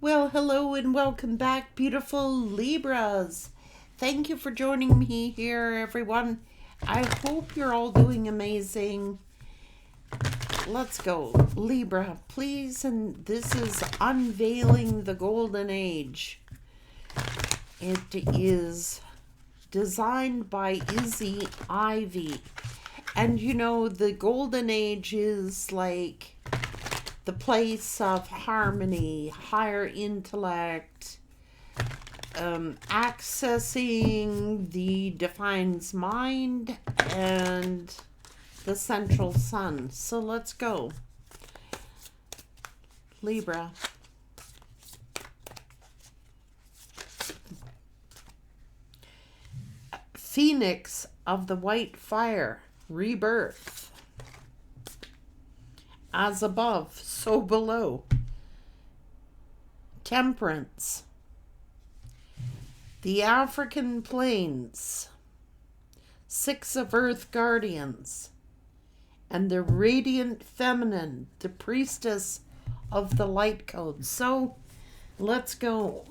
Well, hello and welcome back, beautiful Libras. Thank you for joining me here, everyone. I hope you're all doing amazing. Let's go. Libra, please. And this is Unveiling the Golden Age. It is designed by Izzy Ivy. And you know, the Golden Age is like the place of harmony, higher intellect, accessing the divine's mind, and the central sun. So let's go. Libra. Phoenix of the White Fire, rebirth. As above, so below. Temperance. The African Plains. Six of Earth Guardians. And the Radiant Feminine, the Priestess of the Light Code. So, let's go.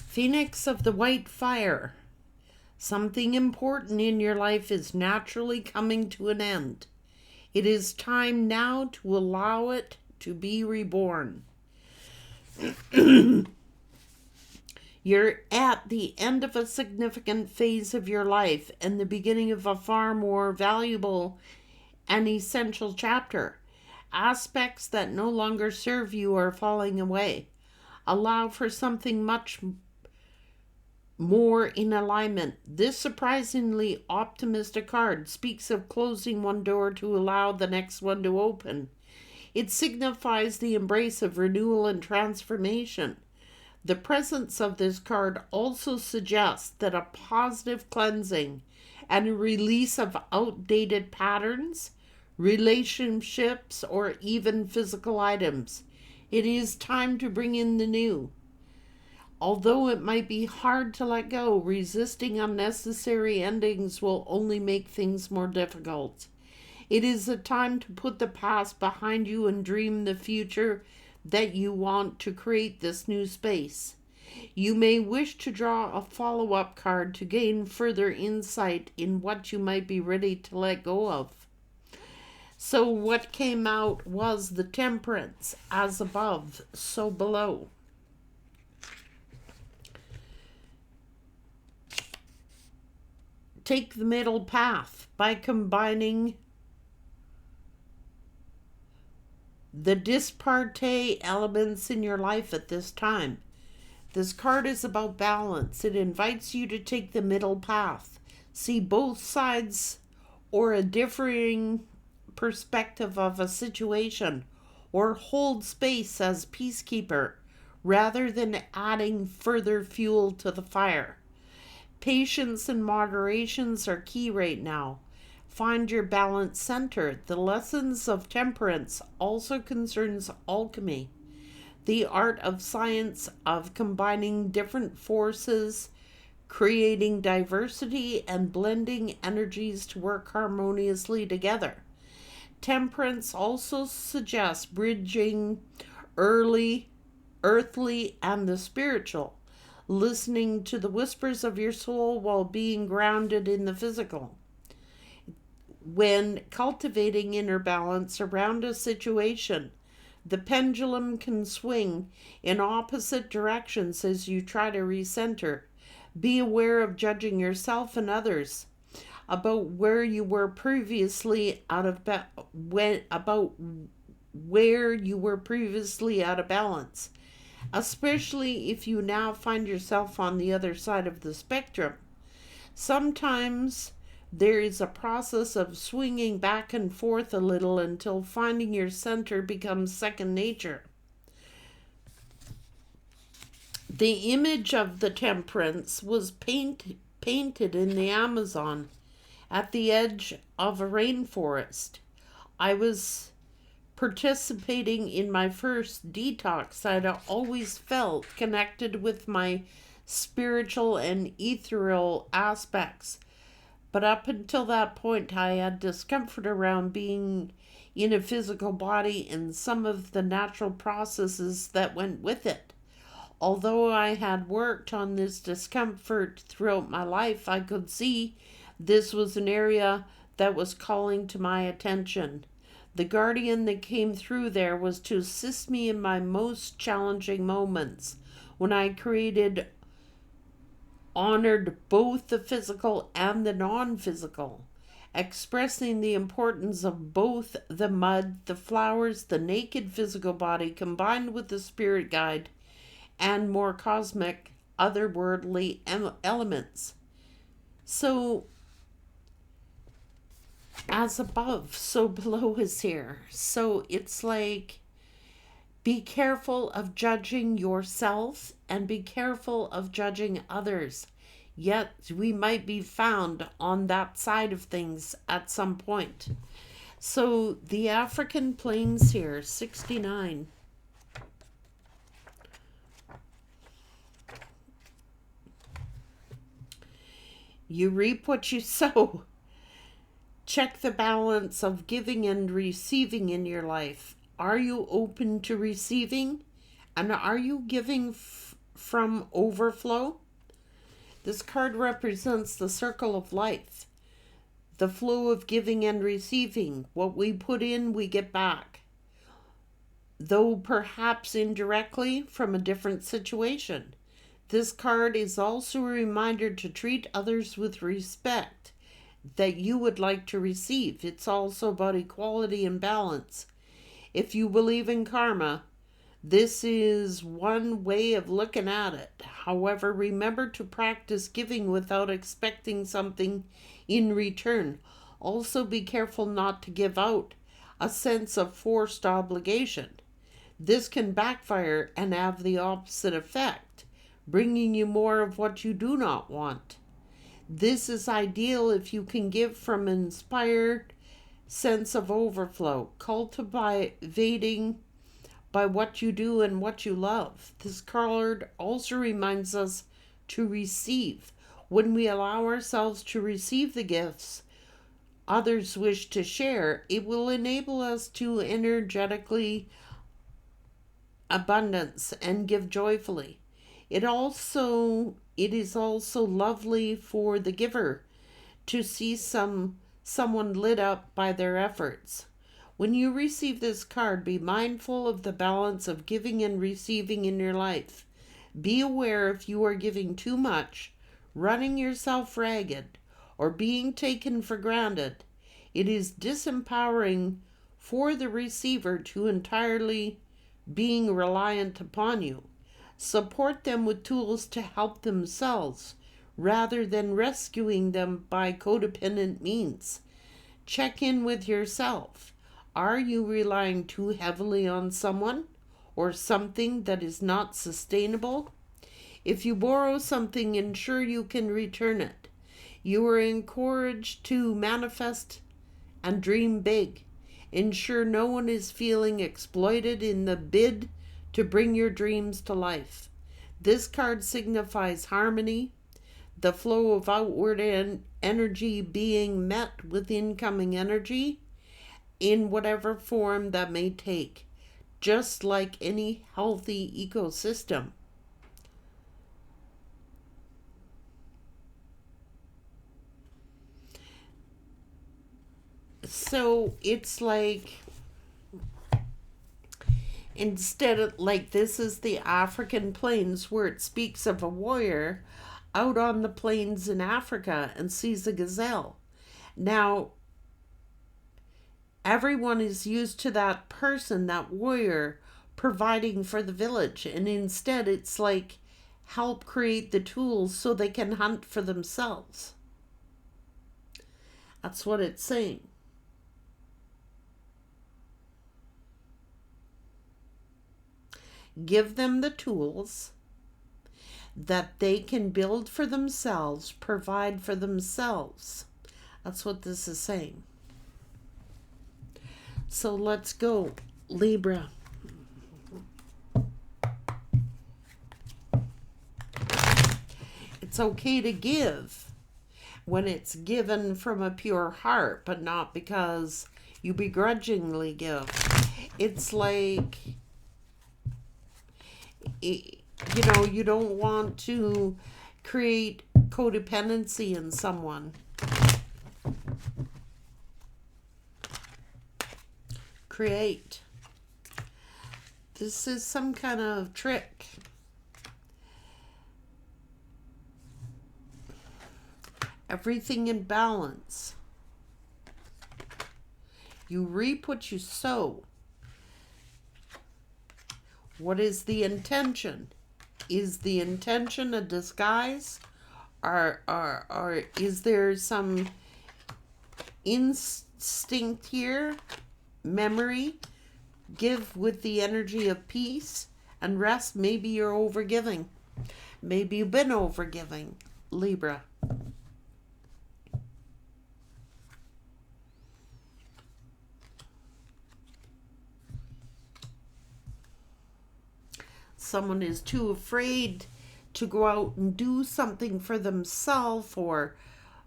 Phoenix of the White Fire. Something important in your life is naturally coming to an end. It is time now to allow it to be reborn. You're at the end of a significant phase of your life and the beginning of a far more valuable and essential chapter. Aspects that no longer serve you are falling away. Allow for something much more in alignment. This surprisingly optimistic card speaks of closing one door to allow the next one to open. It signifies the embrace of renewal and transformation. The presence of this card also suggests that a positive cleansing and a release of outdated patterns, relationships, or even physical items. It is time to bring in the new. Although it might be hard to let go, resisting unnecessary endings will only make things more difficult. It is a time to put the past behind you and dream the future that you want to create this new space. You may wish to draw a follow-up card to gain further insight in what you might be ready to let go of. So what came out was the Temperance, as above, so below. Take the middle path by combining the disparate elements in your life at this time. This card is about balance. It invites you to take the middle path. See both sides or a differing perspective of a situation, or hold space as peacekeeper rather than adding further fuel to the fire. Patience and moderations are key right now. Find your balance center. The lessons of temperance also concerns alchemy, the art of science of combining different forces, creating diversity, and blending energies to work harmoniously together. Temperance also suggests bridging earthly and the spiritual, listening to the whispers of your soul while being grounded in the physical. When cultivating inner balance around a situation, the pendulum can swing in opposite directions as you try to recenter. Be aware of judging yourself and others about where you were previously out of balance, especially if you now find yourself on the other side of the spectrum. Sometimes there is a process of swinging back and forth a little until finding your center becomes second nature. The image of the Temperance was painted in the Amazon at the edge of a rainforest. I was Participating in my first detox, I'd always felt connected with my spiritual and ethereal aspects. But up until that point, I had discomfort around being in a physical body and some of the natural processes that went with it. Although I had worked on this discomfort throughout my life, I could see this was an area that was calling to my attention. The guardian that came through there was to assist me in my most challenging moments when I honored both the physical and the non-physical, expressing the importance of both the mud, the flowers, the naked physical body combined with the spirit guide and more cosmic otherworldly elements. So, as above, so below is here. So it's like, be careful of judging yourself and be careful of judging others. Yet we might be found on that side of things at some point. So the African plains here, 69. You reap what you sow. Check the balance of giving and receiving in your life. Are you open to receiving? And are you giving from overflow? This card represents the circle of life, the flow of giving and receiving. What we put in, we get back, though perhaps indirectly from a different situation. This card is also a reminder to treat others with respect that you would like to receive. It's also about equality and balance. If you believe in karma, this is one way of looking at it. However, remember to practice giving without expecting something in return. Also, be careful not to give out a sense of forced obligation. This can backfire and have the opposite effect, bringing you more of what you do not want. This is ideal if you can give from an inspired sense of overflow, cultivating by what you do and what you love. This card also reminds us to receive. When we allow ourselves to receive the gifts others wish to share, it will enable us to energetically abundance and give joyfully. It is also lovely for the giver to see someone lit up by their efforts. When you receive this card, be mindful of the balance of giving and receiving in your life. Be aware if you are giving too much, running yourself ragged, or being taken for granted. It is disempowering for the receiver to entirely being reliant upon you. Support them with tools to help themselves rather than rescuing them by codependent means. Check in with yourself. Are you relying too heavily on someone or something that is not sustainable? If you borrow something, ensure you can return it. You are encouraged to manifest and dream big. Ensure no one is feeling exploited in the bid to bring your dreams to life. This card signifies harmony, the flow of outward energy being met with incoming energy in whatever form that may take, just like any healthy ecosystem. So it's like, instead of, like, this is the African plains where it speaks of a warrior out on the plains in Africa and sees a gazelle. Now, everyone is used to that person, that warrior, providing for the village. And instead, it's like, help create the tools so they can hunt for themselves. That's what it's saying. Give them the tools that they can build for themselves, provide for themselves. That's what this is saying. So let's go Libra. It's okay to give when it's given from a pure heart, but not because you begrudgingly give. It's like, you know, you don't want to create codependency in someone. Create. This is some kind of trick. Everything in balance. You reap what you sow. What is the intention? Is the intention a disguise? Or is there some instinct here? Memory? Give with the energy of peace and rest. Maybe you're overgiving. Maybe you've been overgiving, Libra. Someone is too afraid to go out and do something for themselves, or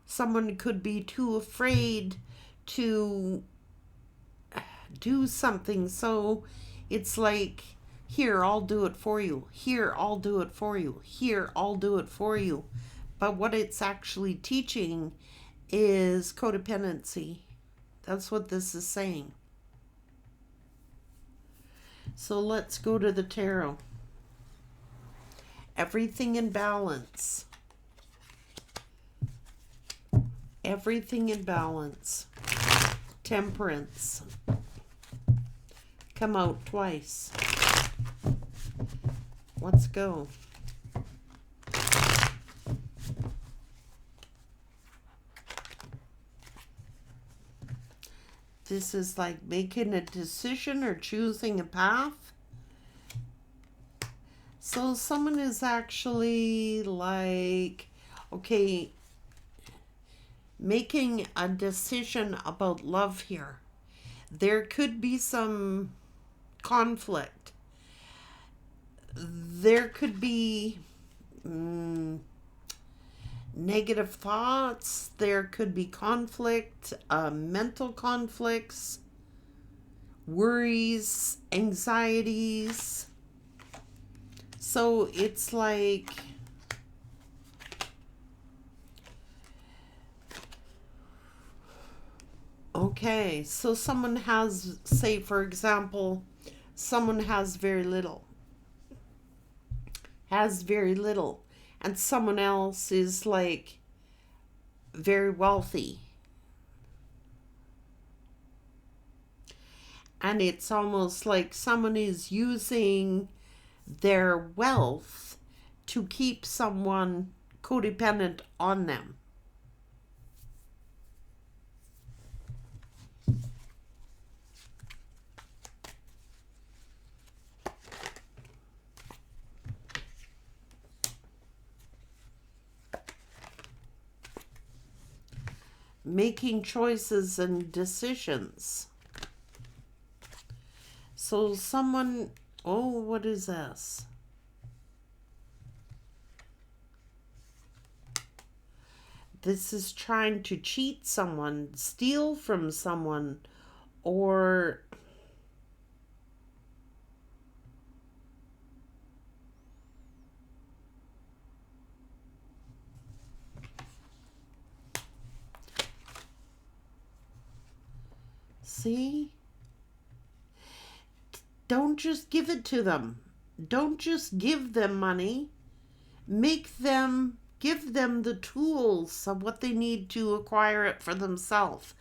someone could be too afraid to do something. So it's like, here, I'll do it for you. Here, I'll do it for you. Here, I'll do it for you. But what it's actually teaching is codependency. That's what this is saying. So let's go to the tarot. Everything in balance. Everything in balance. Temperance. Come out twice. Let's go. This is like making a decision or choosing a path. So someone is actually like, okay, making a decision about love here. There could be some conflict. There could be negative thoughts. There could be conflict, mental conflicts, worries, anxieties. So it's like, okay, so someone has, say for example, someone has very little, and someone else is like very wealthy. And it's almost like someone is using their wealth to keep someone codependent on them. Making choices and decisions. So someone, oh, what is this? This is trying to cheat someone, steal from someone, or see? Don't just give it to them. Don't just give them money. Give them the tools of what they need to acquire it for themselves.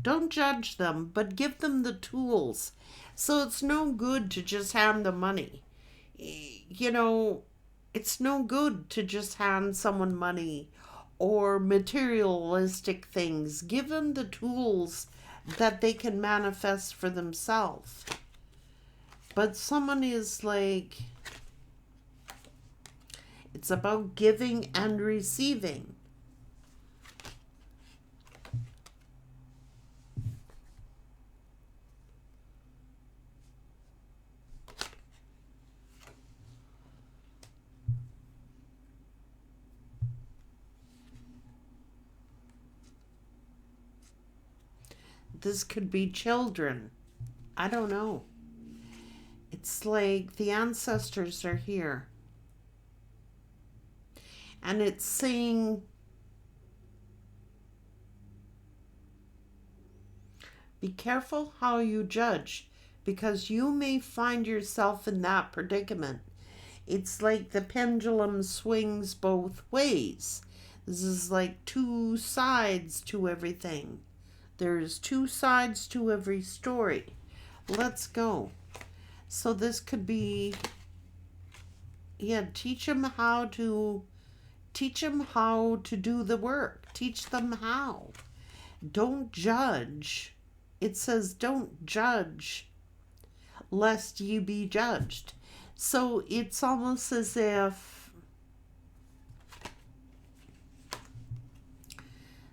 Don't judge them, but give them the tools. So it's no good to just hand them money. You know, it's no good to just hand someone money or materialistic things. Give them the tools that they can manifest for themselves. But someone is like, it's about giving and receiving. This could be children. I don't know. It's like the ancestors are here. And it's saying, be careful how you judge, because you may find yourself in that predicament. It's like the pendulum swings both ways. This is like two sides to everything. There's two sides to every story. Let's go. So this could be, yeah, teach them how to do the work. Teach them how. Don't judge. It says don't judge lest you be judged. So it's almost as if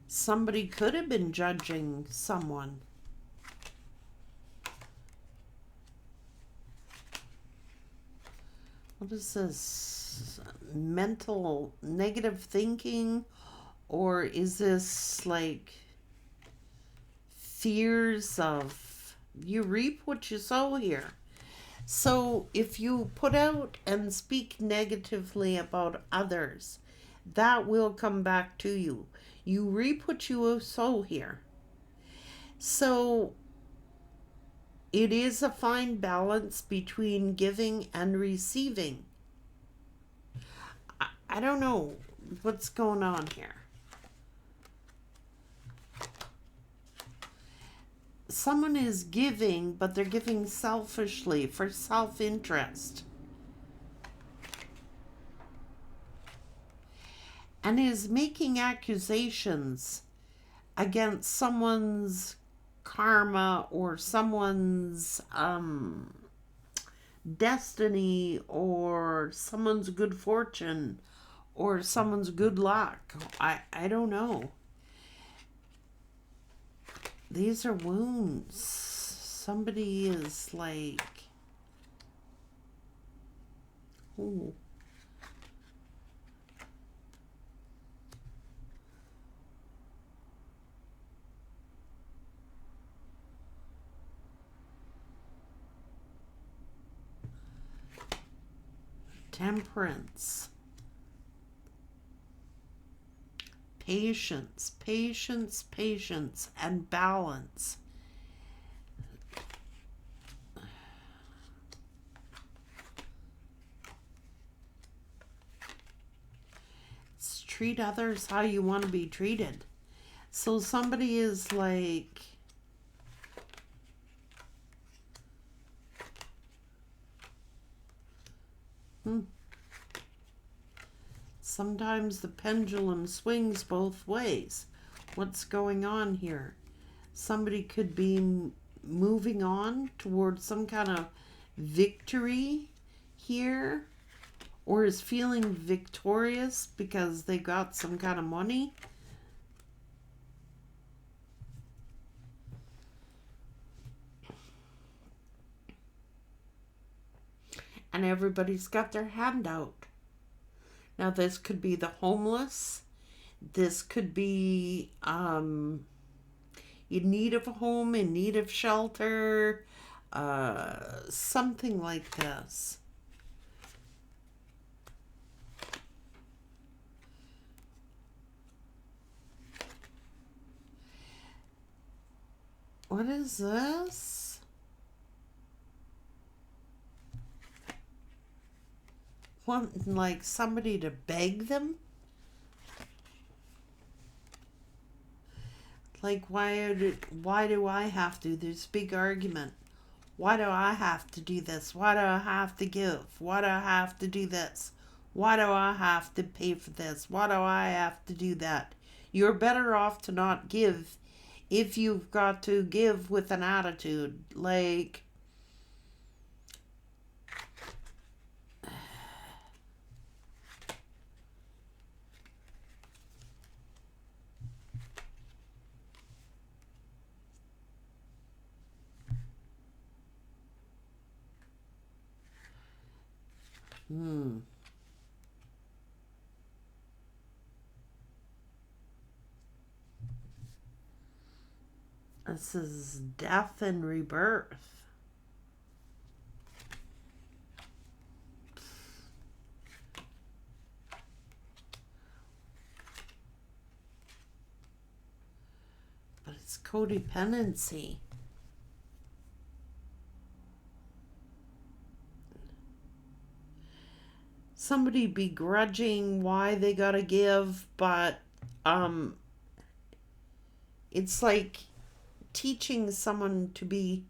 somebody could have been judging someone. What is this? Mental negative thinking? Or is this like fears of, you reap what you sow here? So if you put out and speak negatively about others, that will come back to you. You reap what you sow here. So it is a fine balance between giving and receiving. I don't know what's going on here. Someone is giving, but they're giving selfishly for self-interest. And is making accusations against someone's karma or someone's destiny or someone's good fortune or someone's good luck. I don't know. These are wounds. Somebody is like, ooh. Temperance. Patience, patience, patience, and balance. Treat others how you want to be treated. So somebody is like, sometimes the pendulum swings both ways. What's going on here? Somebody could be moving on towards some kind of victory here, or is feeling victorious because they got some kind of money. And everybody's got their hand out. Now this could be the homeless. This could be in need of a home, in need of shelter, something like this. What is this? Wanting like somebody to beg them? Like, why do I have to? There's a big argument. Why do I have to do this? Why do I have to give? Why do I have to do this? Why do I have to pay for this? Why do I have to do that? You're better off to not give if you've got to give with an attitude. Like, This is death and rebirth. But it's codependency. Somebody begrudging why they gotta give, but it's like teaching someone to be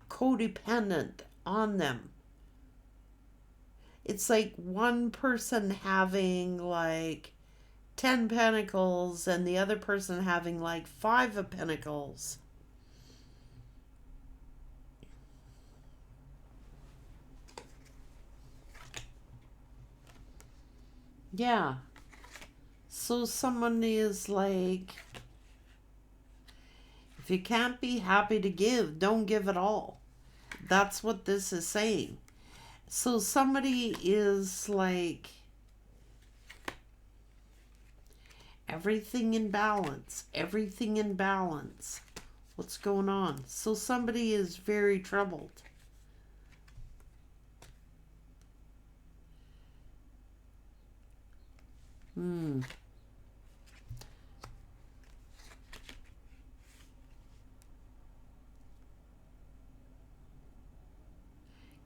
codependent on them. It's like one person having like 10 pentacles and the other person having like 5 of pentacles. Yeah. So someone is like, if you can't be happy to give, don't give at all. That's what this is saying. So somebody is like, everything in balance, everything in balance. What's going on? So somebody is very troubled.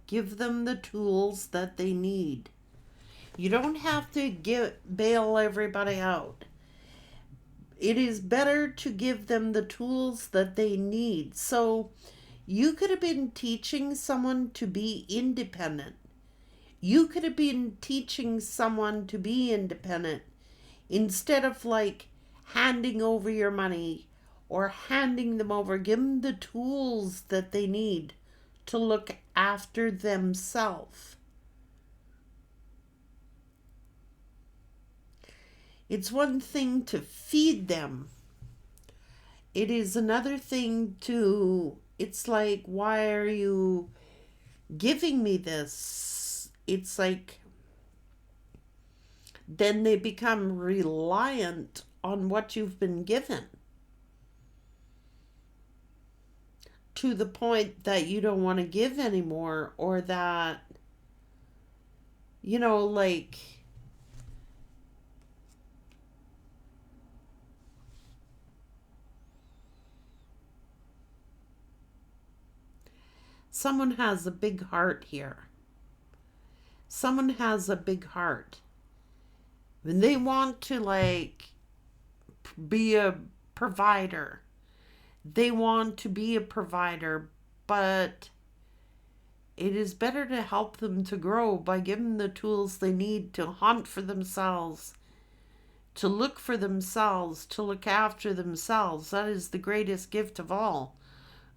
Give them the tools that they need. You don't have to bail everybody out. It is better to give them the tools that they need. So you could have been teaching someone to be independent. You could have been teaching someone to be independent instead of like handing over your money or handing them over. Give them the tools that they need to look after themselves. It's one thing to feed them. It is another thing to, it's like, why are you giving me this? It's like, then they become reliant on what you've been given, to the point that you don't want to give anymore, or that, like, someone has a big heart here. Someone has a big heart. And they want to, like, be a provider. They want to be a provider, but it is better to help them to grow by giving them the tools they need to hunt for themselves, to look for themselves, to look after themselves. That is the greatest gift of all.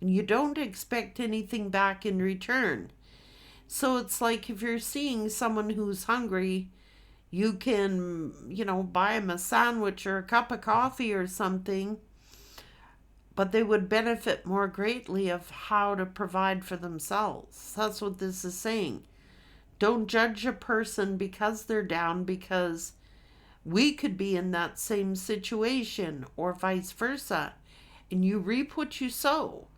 And you don't expect anything back in return. So it's like if you're seeing someone who's hungry, you can, buy them a sandwich or a cup of coffee or something, but they would benefit more greatly of how to provide for themselves. That's what this is saying. Don't judge a person because they're down, because we could be in that same situation or vice versa, and you reap what you sow.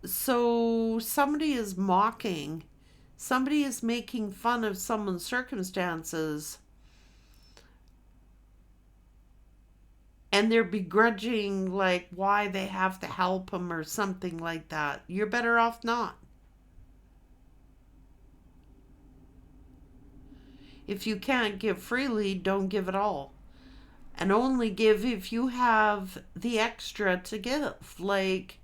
So somebody is mocking, somebody is making fun of someone's circumstances, and they're begrudging, like, why they have to help them or something like that. You're better off not. If you can't give freely, don't give at all. And only give if you have the extra to give. Like,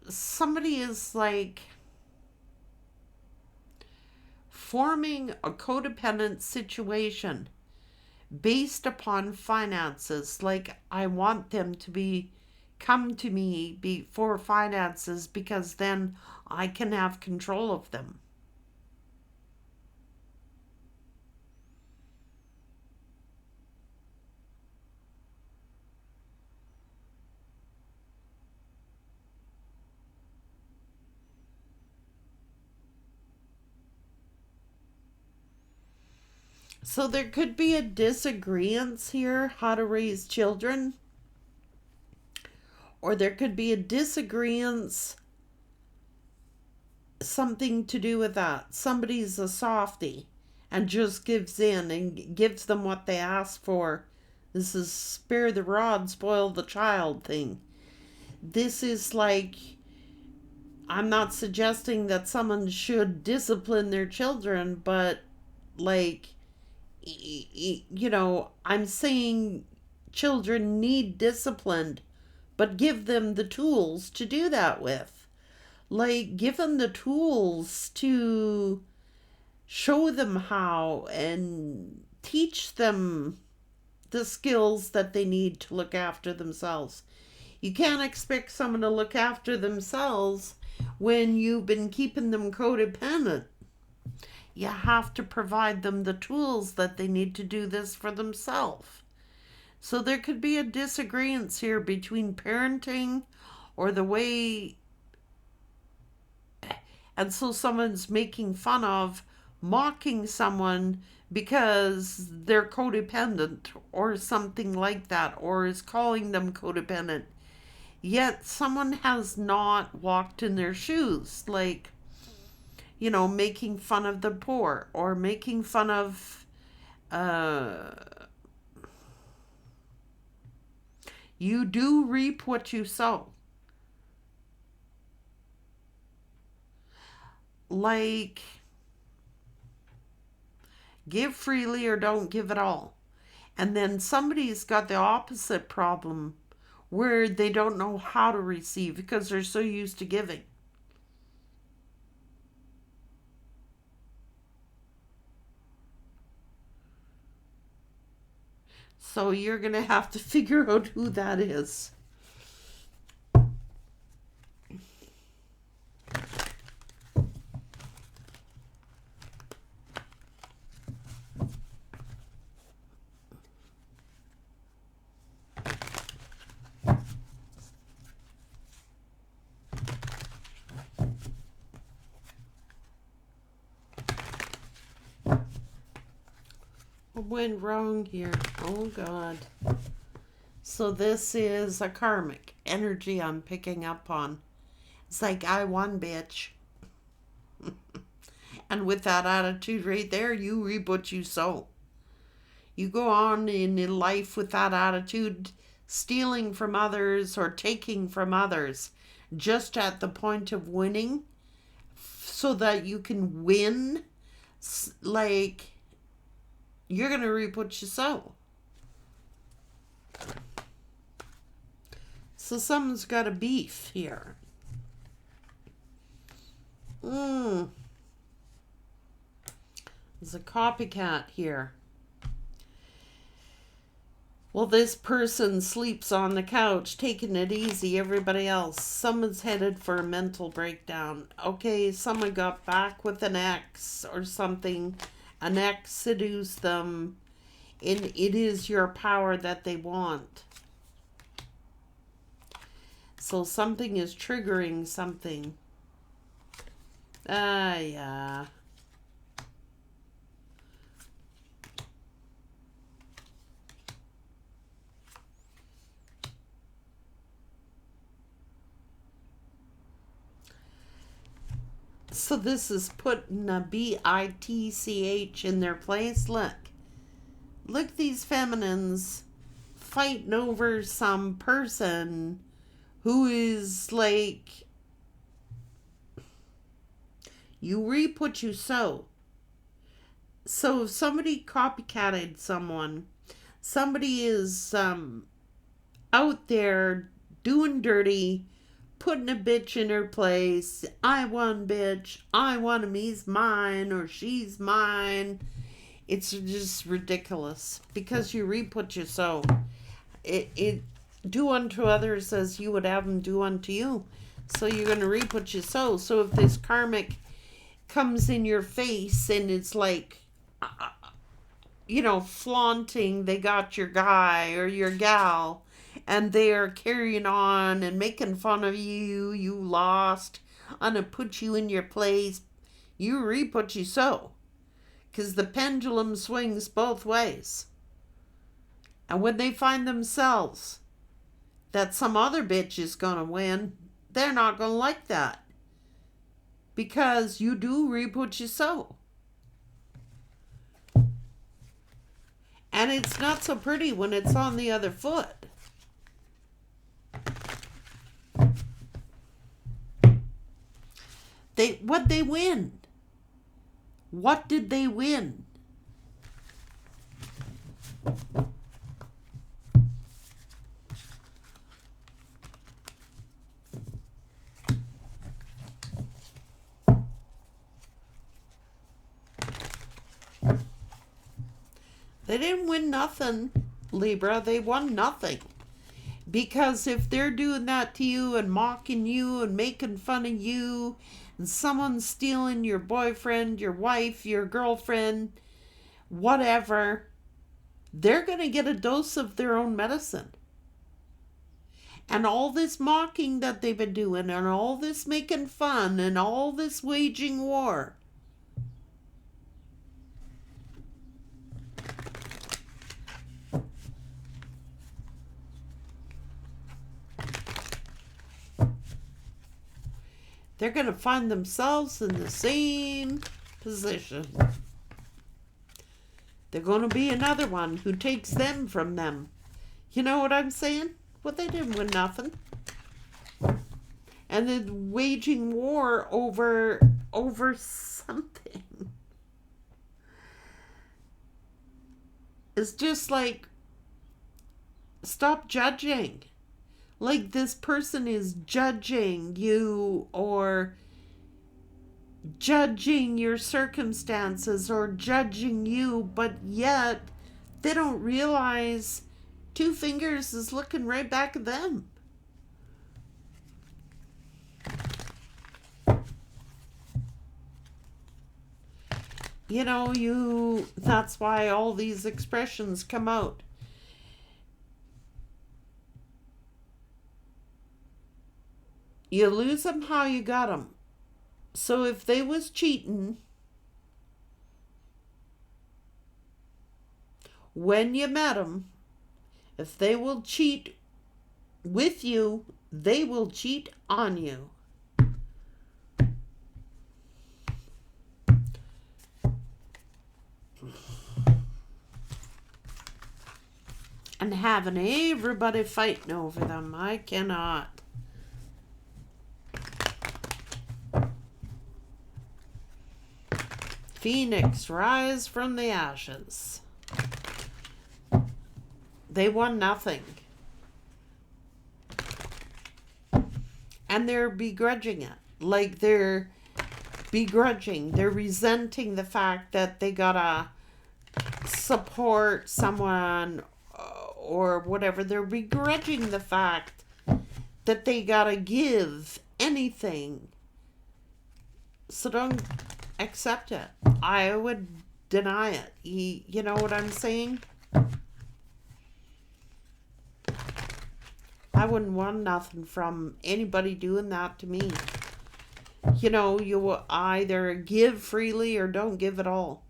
somebody is like forming a codependent situation based upon finances. Like, I want them to come to me for finances because then I can have control of them. So there could be a disagreement here, how to raise children. or there could be a disagreement, something to do with that. Somebody's a softie and just gives in and gives them what they ask for. This is spare the rod, spoil the child thing. This is like, I'm not suggesting that someone should discipline their children, but like, I'm saying children need disciplined, but give them the tools to do that with. Like, give them the tools to show them how and teach them the skills that they need to look after themselves. You can't expect someone to look after themselves when you've been keeping them codependent. You have to provide them the tools that they need to do this for themselves. So there could be a disagreement here between parenting or the way, and so someone's making fun of, mocking someone because they're codependent or something like that, or is calling them codependent. Yet someone has not walked in their shoes, like, making fun of the poor or making fun of, you do reap what you sow. Like, give freely or don't give at all. And then somebody's got the opposite problem where they don't know how to receive because they're so used to giving. So you're going to have to figure out who that is. What went wrong here? Oh God. So this is a karmic energy I'm picking up on. It's like, I won, bitch. And with that attitude right there, you reap what you sow. You go on in life with that attitude, stealing from others or taking from others, just at the point of winning, so that you can win. Like, you're going to reap what you sow. So someone's got a beef here. There's a copycat here. Well, this person sleeps on the couch, taking it easy. Everybody else, someone's headed for a mental breakdown. Okay, someone got back with an ex or something. An ex seduced them. And it is your power that they want. So something is triggering something. Yeah. So this is putting a bitch in their place. Look, these feminines fighting over some person who is like, you reap what you sow. So if somebody copycatted someone, somebody is out there doing dirty, putting a bitch in her place. I won, bitch. I want him. He's mine, or she's mine. It's just ridiculous because you reap what you sow. It do unto others as you would have them do unto you. So you're going to reap what you sow. So if this karmic comes in your face and it's like, flaunting, they got your guy or your gal, and they are carrying on and making fun of you, you lost, I'm going to put you in your place, you reap what you sow. Because the pendulum swings both ways. And when they find themselves that some other bitch is going to win, they're not going to like that. Because you do reap what you sow. And it's not so pretty when it's on the other foot. What'd they win? What did they win? They didn't win nothing, Libra. They won nothing. Because if they're doing that to you and mocking you and making fun of you, and someone's stealing your boyfriend, your wife, your girlfriend, whatever, they're going to get a dose of their own medicine. And all this mocking that they've been doing, and all this making fun, and all this waging war, they're going to find themselves in the same position. They're going to be another one who takes them from them. You know what I'm saying? Well, they didn't win nothing. And then waging war over something. It's just like, stop judging. Like this person is judging you or judging your circumstances or judging you, but yet they don't realize two fingers is looking right back at them. You know, that's why all these expressions come out. You lose them how you got them. So if they was cheating when you met them, if they will cheat with you, they will cheat on you. And having everybody fighting over them, I cannot. Phoenix, rise from the ashes. They won nothing. And they're begrudging it. Like they're begrudging. They're resenting the fact that they gotta support someone or whatever. They're begrudging the fact that they gotta give anything. So don't accept it. I would deny it. You know what I'm saying? I wouldn't want nothing from anybody doing that to me. You know, you will either give freely or don't give at all.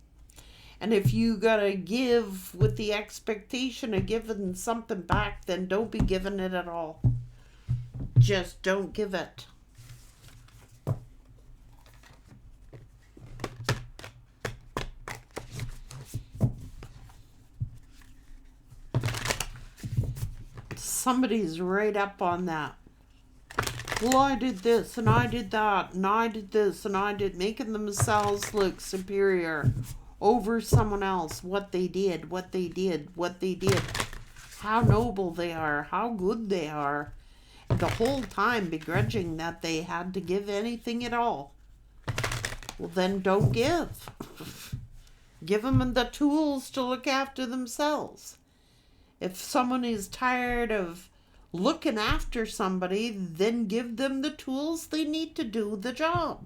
And if you gotta give with the expectation of giving something back, then don't be giving it at all. Just don't give it. Somebody's right up on that. Well, I did this and I did that and I did this and I did, making themselves look superior over someone else. What they did. How noble they are, how good they are. And the whole time begrudging that they had to give anything at all. Well, then don't give. Give them the tools to look after themselves. If someone is tired of looking after somebody, then give them the tools they need to do the job.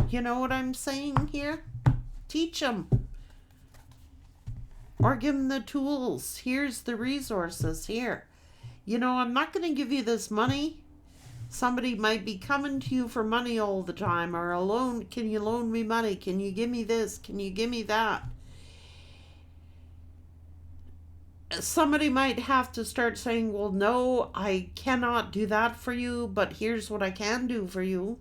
You know what I'm saying here? Teach them. Or give them the tools. Here's the resources here. You know, I'm not going to give you this money. Somebody might be coming to you for money all the time, or a loan. Can you loan me money? Can you give me this? Can you give me that? somebody might have to start saying, well, no, I cannot do that for you, but here's what I can do for you.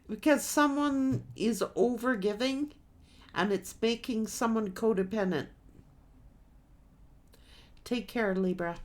Because someone is overgiving and it's making someone codependent. Take care, Libra.